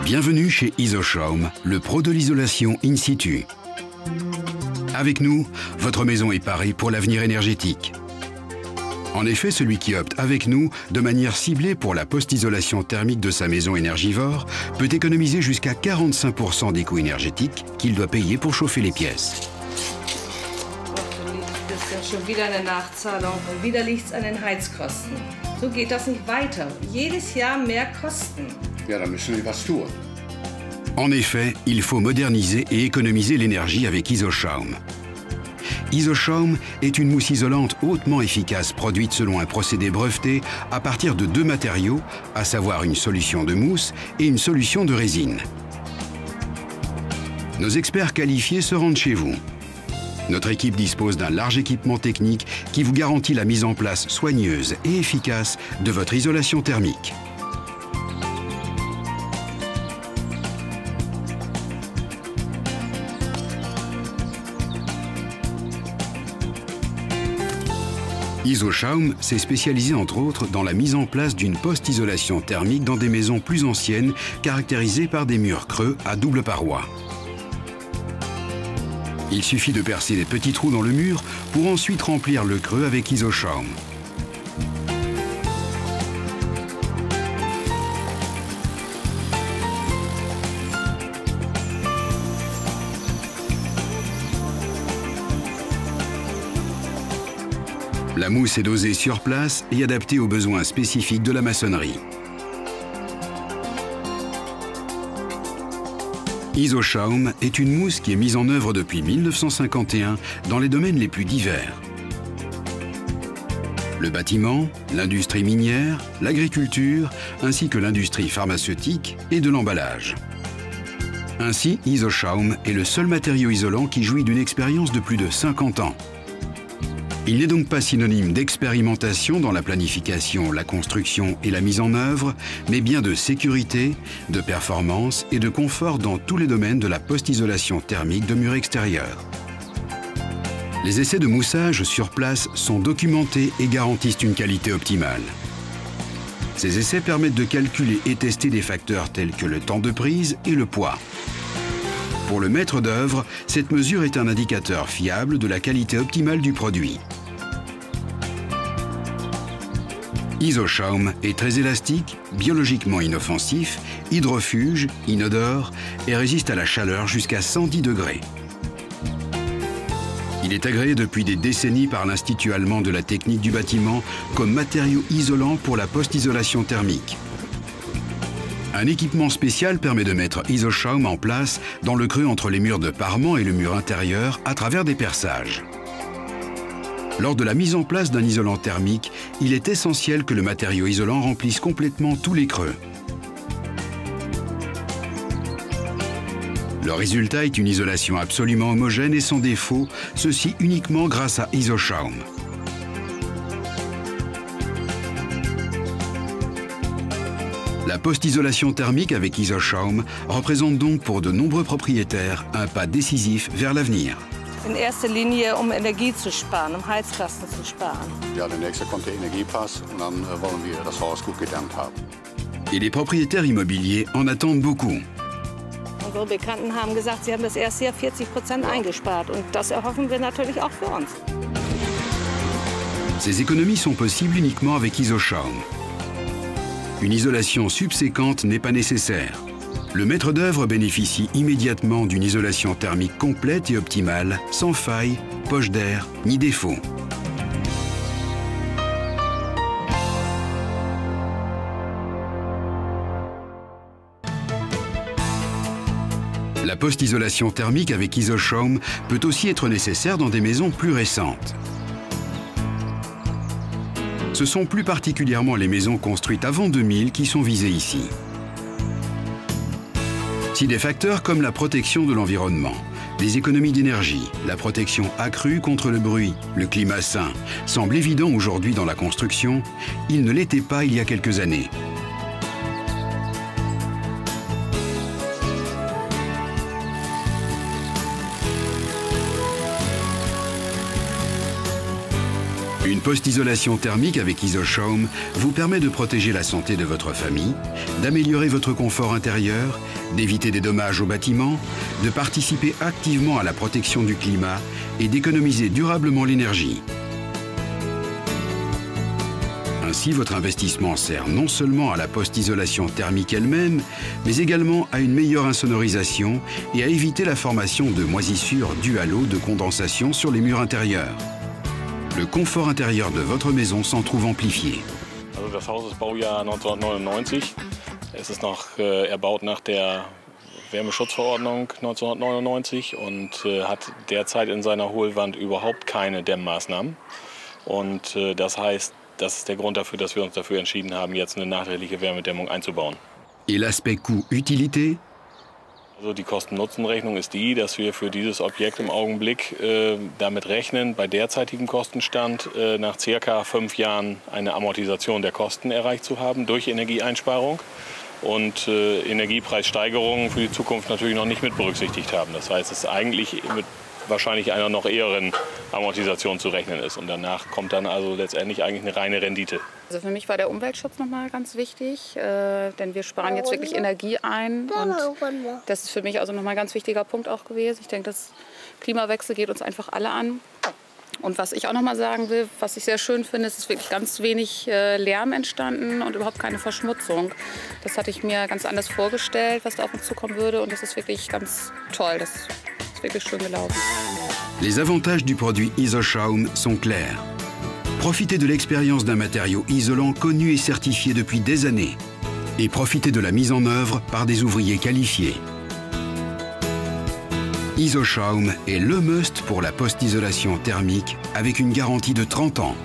Bienvenue chez Isoschaum, le pro de l'isolation in situ. Avec nous, votre maison est parée pour l'avenir énergétique. En effet, celui qui opte avec nous, de manière ciblée pour la post-isolation thermique de sa maison énergivore, peut économiser jusqu'à 45% des coûts énergétiques qu'il doit payer pour chauffer les pièces. Das ist ja schon wieder eine Nachzahlung und wieder liegt's an den Heizkosten. So geht das nicht weiter. Jedes Jahr mehr Kosten. Ja, da müssen wir was tun. En effet, il faut moderniser et économiser l'énergie avec Isoschaum. Isoschaum est une mousse isolante hautement efficace produite selon un procédé breveté à partir de deux matériaux, à savoir une solution de mousse et une solution de résine. Nos experts qualifiés se rendent chez vous. Notre équipe dispose d'un large équipement technique qui vous garantit la mise en place soigneuse et efficace de votre isolation thermique. Isoschaum s'est spécialisé entre autres dans la mise en place d'une post-isolation thermique dans des maisons plus anciennes caractérisées par des murs creux à double paroi. Il suffit de percer des petits trous dans le mur pour ensuite remplir le creux avec Isoschaum. La mousse est dosée sur place et adaptée aux besoins spécifiques de la maçonnerie. Isoschaum est une mousse qui est mise en œuvre depuis 1951 dans les domaines les plus divers. Le bâtiment, l'industrie minière, l'agriculture, ainsi que l'industrie pharmaceutique et de l'emballage. Ainsi, Isoschaum est le seul matériau isolant qui jouit d'une expérience de plus de 50 ans. Il n'est donc pas synonyme d'expérimentation dans la planification, la construction et la mise en œuvre, mais bien de sécurité, de performance et de confort dans tous les domaines de la post-isolation thermique de murs extérieurs. Les essais de moussage sur place sont documentés et garantissent une qualité optimale. Ces essais permettent de calculer et tester des facteurs tels que le temps de prise et le poids. Pour le maître d'œuvre, cette mesure est un indicateur fiable de la qualité optimale du produit. Isoschaum est très élastique, biologiquement inoffensif, hydrofuge, inodore et résiste à la chaleur jusqu'à 110 degrés. Il est agréé depuis des décennies par l'Institut allemand de la technique du bâtiment comme matériau isolant pour la post-isolation thermique. Un équipement spécial permet de mettre Isoschaum en place dans le creux entre les murs de parement et le mur intérieur à travers des perçages. Lors de la mise en place d'un isolant thermique, il est essentiel que le matériau isolant remplisse complètement tous les creux. Le résultat est une isolation absolument homogène et sans défaut, ceci uniquement grâce à Isoschaum. La post-isolation thermique avec Isoschaum représente donc pour de nombreux propriétaires un pas décisif vers l'avenir. In erster Linie, Energie zu sparen, Heizkosten zu sparen. Ja, der nächste kommt der Energiepass und dann wollen wir das Haus gut gedämmt haben. Et les propriétaires immobiliers en attendent beaucoup. Unsere Bekannten haben gesagt, sie haben das erste Jahr 40% eingespart. Und das erhoffen wir natürlich auch für uns. Ces économies sont possibles uniquement avec Isoschaum. Une isolation subséquente n'est pas nécessaire. Le maître d'œuvre bénéficie immédiatement d'une isolation thermique complète et optimale, sans faille, poche d'air, ni défaut. La post-isolation thermique avec Isoschaum peut aussi être nécessaire dans des maisons plus récentes. Ce sont plus particulièrement les maisons construites avant 2000 qui sont visées ici. Si des facteurs comme la protection de l'environnement, les économies d'énergie, la protection accrue contre le bruit, le climat sain, semblent évidents aujourd'hui dans la construction, ils ne l'étaient pas il y a quelques années. Une post-isolation thermique avec IsoSchaum vous permet de protéger la santé de votre famille, d'améliorer votre confort intérieur, d'éviter des dommages aux bâtiments, de participer activement à la protection du climat et d'économiser durablement l'énergie. Ainsi, votre investissement sert non seulement à la post-isolation thermique elle-même, mais également à une meilleure insonorisation et à éviter la formation de moisissures dues à l'eau de condensation sur les murs intérieurs. Le confort intérieur de votre maison s'en trouve amplifié. Also das Haus ist Baujahr 1999. Es ist noch erbaut nach der Wärmeschutzverordnung 1999 und hat derzeit in seiner Hohlwand überhaupt keine Dämmmaßnahmen. Und das heißt, das ist der Grund dafür, dass wir uns dafür entschieden haben, jetzt eine nachträgliche Wärmedämmung einzubauen. Et l'aspect coût-utilité? Also die Kosten-Nutzen-Rechnung ist die, dass wir für dieses Objekt im Augenblick damit rechnen, bei derzeitigem Kostenstand nach ca. 5 Jahren eine Amortisation der Kosten erreicht zu haben durch Energieeinsparung und Energiepreissteigerungen für die Zukunft natürlich noch nicht mit berücksichtigt haben. Das heißt, es ist eigentlich mit wahrscheinlich einer noch eheren Amortisation zu rechnen ist. Und danach kommt dann also letztendlich eigentlich eine reine Rendite. Also für mich war der Umweltschutz nochmal ganz wichtig, denn wir sparen jetzt wirklich Energie ein. Und das ist für mich also nochmal ein ganz wichtiger Punkt auch gewesen. Ich denke, das Klimawechsel geht uns einfach alle an. Und was ich auch noch mal sagen will, was ich sehr schön finde, ist wirklich ganz wenig Lärm entstanden und überhaupt keine Verschmutzung. Das hatte ich mir ganz anders vorgestellt, was da auf uns zukommen würde. Und das ist wirklich ganz toll. Das ist wirklich schön gelaufen. Les avantages du produit IsoSchaum sont clairs. Profitez de l'expérience d'un matériau isolant connu et certifié depuis des années. Et profitez de la mise en œuvre par des ouvriers qualifiés. IsoSchaum est le must pour la post-isolation thermique avec une garantie de 30 ans.